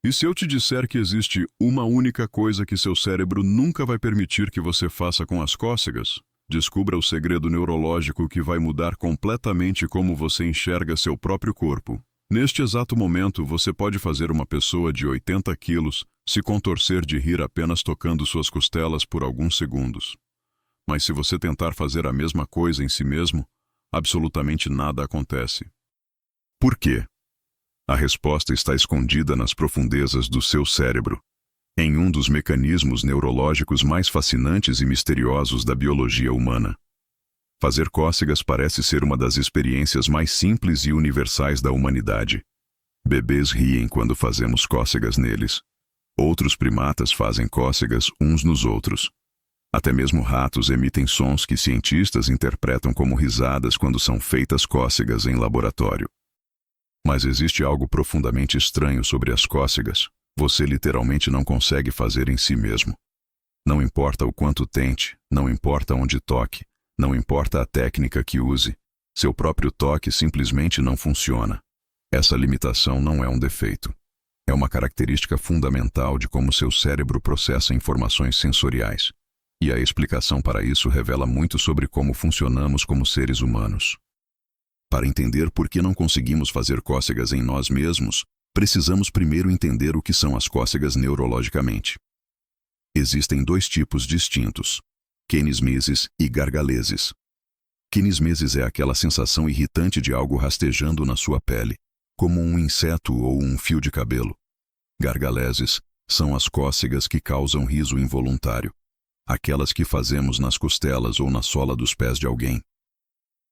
E se eu te disser que existe uma única coisa que seu cérebro nunca vai permitir que você faça com as cócegas? Descubra o segredo neurológico que vai mudar completamente como você enxerga seu próprio corpo. Neste exato momento, você pode fazer uma pessoa de 80 quilos se contorcer de rir apenas tocando suas costelas por alguns segundos. Mas se você tentar fazer a mesma coisa em si mesmo, absolutamente nada acontece. Por quê? A resposta está escondida nas profundezas do seu cérebro, em um dos mecanismos neurológicos mais fascinantes e misteriosos da biologia humana. Fazer cócegas parece ser uma das experiências mais simples e universais da humanidade. Bebês riem quando fazemos cócegas neles. Outros primatas fazem cócegas uns nos outros. Até mesmo ratos emitem sons que cientistas interpretam como risadas quando são feitas cócegas em laboratório. Mas existe algo profundamente estranho sobre as cócegas. Você literalmente não consegue fazer em si mesmo. Não importa o quanto tente, não importa onde toque, não importa a técnica que use, seu próprio toque simplesmente não funciona. Essa limitação não é um defeito. É uma característica fundamental de como seu cérebro processa informações sensoriais. E a explicação para isso revela muito sobre como funcionamos como seres humanos. Para entender por que não conseguimos fazer cócegas em nós mesmos, precisamos primeiro entender o que são as cócegas neurologicamente. Existem dois tipos distintos: quenismeses e gargaleses. Quenismeses é aquela sensação irritante de algo rastejando na sua pele, como um inseto ou um fio de cabelo. Gargaleses são as cócegas que causam riso involuntário, aquelas que fazemos nas costelas ou na sola dos pés de alguém.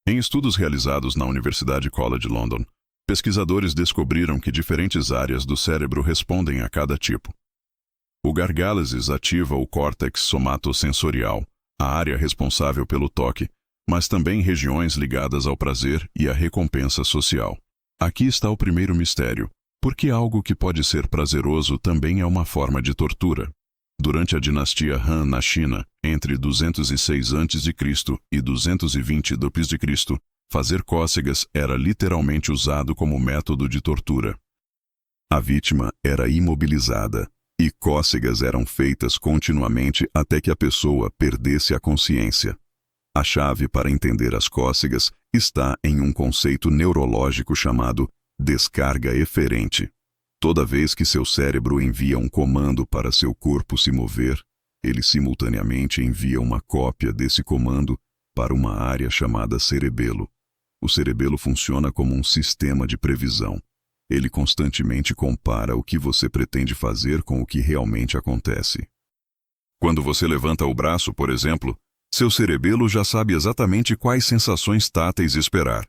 Em estudos realizados na Universidade College London, pesquisadores descobriram que diferentes áreas do cérebro respondem a cada tipo. O gargaleses ativa o córtex somatosensorial, a área responsável pelo toque, mas também regiões ligadas ao prazer e à recompensa social. Aqui está o primeiro mistério: por que algo que pode ser prazeroso também é uma forma de tortura? Durante a dinastia Han na China, entre 206 a.C. e 220 d.C., fazer cócegas era literalmente usado como método de tortura. A vítima era imobilizada, e cócegas eram feitas continuamente até que a pessoa perdesse a consciência. A chave para entender as cócegas está em um conceito neurológico chamado descarga eferente. Toda vez que seu cérebro envia um comando para seu corpo se mover, ele simultaneamente envia uma cópia desse comando para uma área chamada cerebelo. O cerebelo funciona como um sistema de previsão. Ele constantemente compara o que você pretende fazer com o que realmente acontece. Quando você levanta o braço, por exemplo, seu cerebelo já sabe exatamente quais sensações táteis esperar.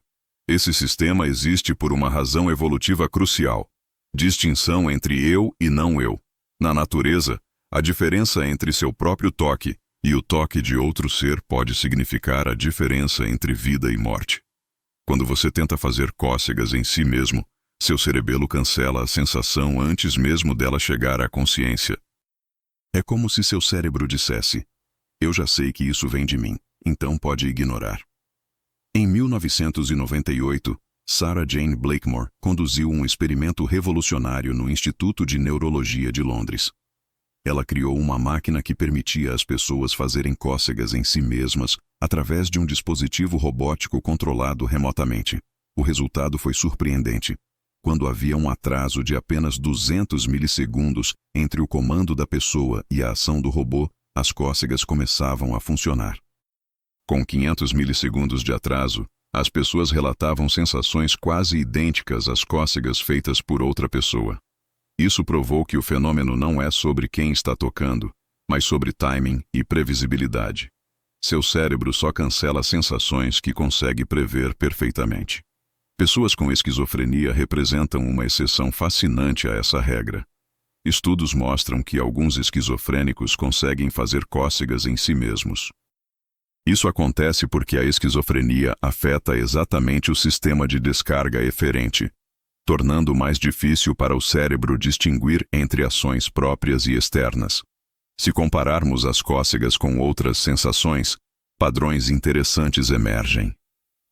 Esse sistema existe por uma razão evolutiva crucial: distinção entre eu e não eu. Na natureza, a diferença entre seu próprio toque e o toque de outro ser pode significar a diferença entre vida e morte. Quando você tenta fazer cócegas em si mesmo, seu cerebelo cancela a sensação antes mesmo dela chegar à consciência. É como se seu cérebro dissesse: eu já sei que isso vem de mim, então pode ignorar. Em 1998, Sarah Jane Blakemore conduziu um experimento revolucionário no Instituto de Neurologia de Londres. Ela criou uma máquina que permitia às pessoas fazerem cócegas em si mesmas através de um dispositivo robótico controlado remotamente. O resultado foi surpreendente. Quando havia um atraso de apenas 200 milissegundos entre o comando da pessoa e a ação do robô, as cócegas começavam a funcionar. Com 500 milissegundos de atraso, as pessoas relatavam sensações quase idênticas às cócegas feitas por outra pessoa. Isso provou que o fenômeno não é sobre quem está tocando, mas sobre timing e previsibilidade. Seu cérebro só cancela sensações que consegue prever perfeitamente. Pessoas com esquizofrenia representam uma exceção fascinante a essa regra. Estudos mostram que alguns esquizofrênicos conseguem fazer cócegas em si mesmos. Isso acontece porque a esquizofrenia afeta exatamente o sistema de descarga eferente, tornando mais difícil para o cérebro distinguir entre ações próprias e externas. Se compararmos as cócegas com outras sensações, padrões interessantes emergem.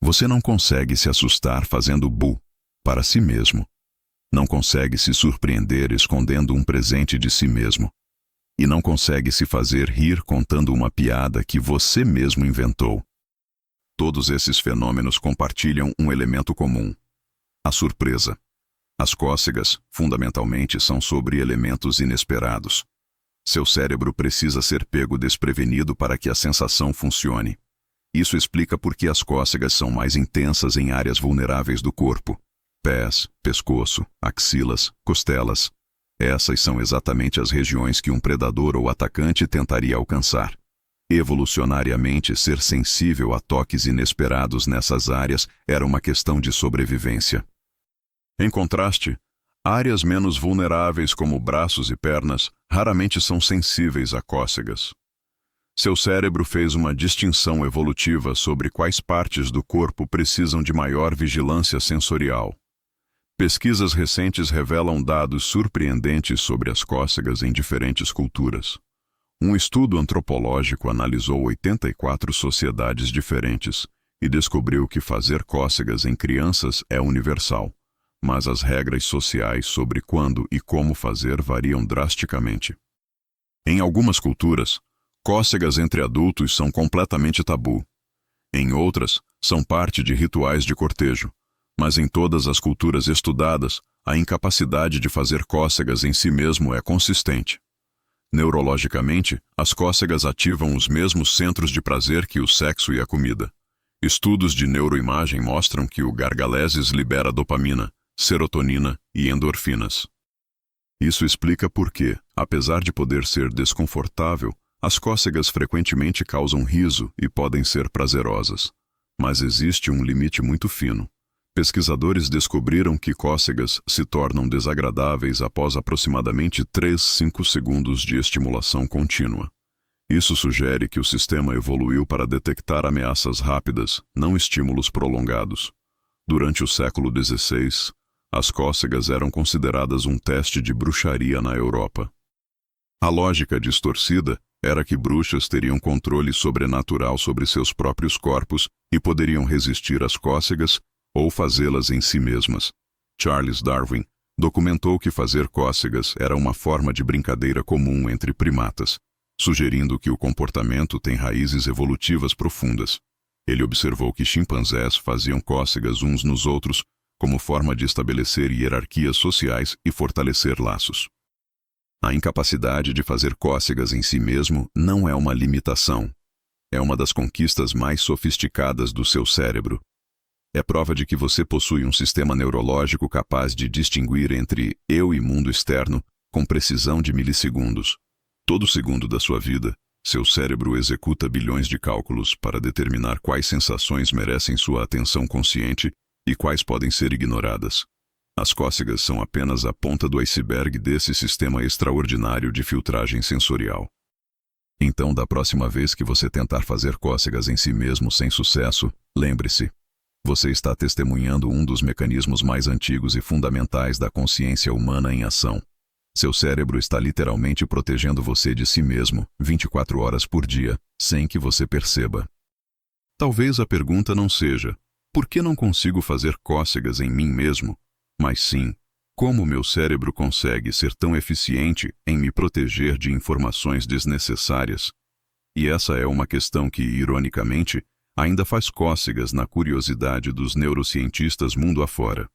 Você não consegue se assustar fazendo bu para si mesmo. Não consegue se surpreender escondendo um presente de si mesmo. E não consegue se fazer rir contando uma piada que você mesmo inventou. Todos esses fenômenos compartilham um elemento comum: a surpresa. As cócegas, fundamentalmente, são sobre elementos inesperados. Seu cérebro precisa ser pego desprevenido para que a sensação funcione. Isso explica por que as cócegas são mais intensas em áreas vulneráveis do corpo: pés, pescoço, axilas, costelas. Essas são exatamente as regiões que um predador ou atacante tentaria alcançar. Evolucionariamente, ser sensível a toques inesperados nessas áreas era uma questão de sobrevivência. Em contraste, áreas menos vulneráveis como braços e pernas raramente são sensíveis a cócegas. Seu cérebro fez uma distinção evolutiva sobre quais partes do corpo precisam de maior vigilância sensorial. Pesquisas recentes revelam dados surpreendentes sobre as cócegas em diferentes culturas. Um estudo antropológico analisou 84 sociedades diferentes e descobriu que fazer cócegas em crianças é universal, mas as regras sociais sobre quando e como fazer variam drasticamente. Em algumas culturas, cócegas entre adultos são completamente tabu. Em outras, são parte de rituais de cortejo. Mas em todas as culturas estudadas, a incapacidade de fazer cócegas em si mesmo é consistente. Neurologicamente, as cócegas ativam os mesmos centros de prazer que o sexo e a comida. Estudos de neuroimagem mostram que o gargaleses libera dopamina, serotonina e endorfinas. Isso explica por que, apesar de poder ser desconfortável, as cócegas frequentemente causam riso e podem ser prazerosas. Mas existe um limite muito fino. Pesquisadores descobriram que cócegas se tornam desagradáveis após aproximadamente 3-5 segundos de estimulação contínua. Isso sugere que o sistema evoluiu para detectar ameaças rápidas, não estímulos prolongados. Durante o século XVI, as cócegas eram consideradas um teste de bruxaria na Europa. A lógica distorcida era que bruxas teriam controle sobrenatural sobre seus próprios corpos e poderiam resistir às cócegas ou fazê-las em si mesmas. Charles Darwin documentou que fazer cócegas era uma forma de brincadeira comum entre primatas, sugerindo que o comportamento tem raízes evolutivas profundas. Ele observou que chimpanzés faziam cócegas uns nos outros como forma de estabelecer hierarquias sociais e fortalecer laços. A incapacidade de fazer cócegas em si mesmo não é uma limitação. É uma das conquistas mais sofisticadas do seu cérebro. É prova de que você possui um sistema neurológico capaz de distinguir entre eu e mundo externo com precisão de milissegundos. Todo segundo da sua vida, seu cérebro executa bilhões de cálculos para determinar quais sensações merecem sua atenção consciente e quais podem ser ignoradas. As cócegas são apenas a ponta do iceberg desse sistema extraordinário de filtragem sensorial. Então, da próxima vez que você tentar fazer cócegas em si mesmo sem sucesso, lembre-se: você está testemunhando um dos mecanismos mais antigos e fundamentais da consciência humana em ação. Seu cérebro está literalmente protegendo você de si mesmo, 24 horas por dia, sem que você perceba. Talvez a pergunta não seja: por que não consigo fazer cócegas em mim mesmo? Mas sim, como meu cérebro consegue ser tão eficiente em me proteger de informações desnecessárias? E essa é uma questão que, ironicamente, ainda faz cócegas na curiosidade dos neurocientistas mundo afora.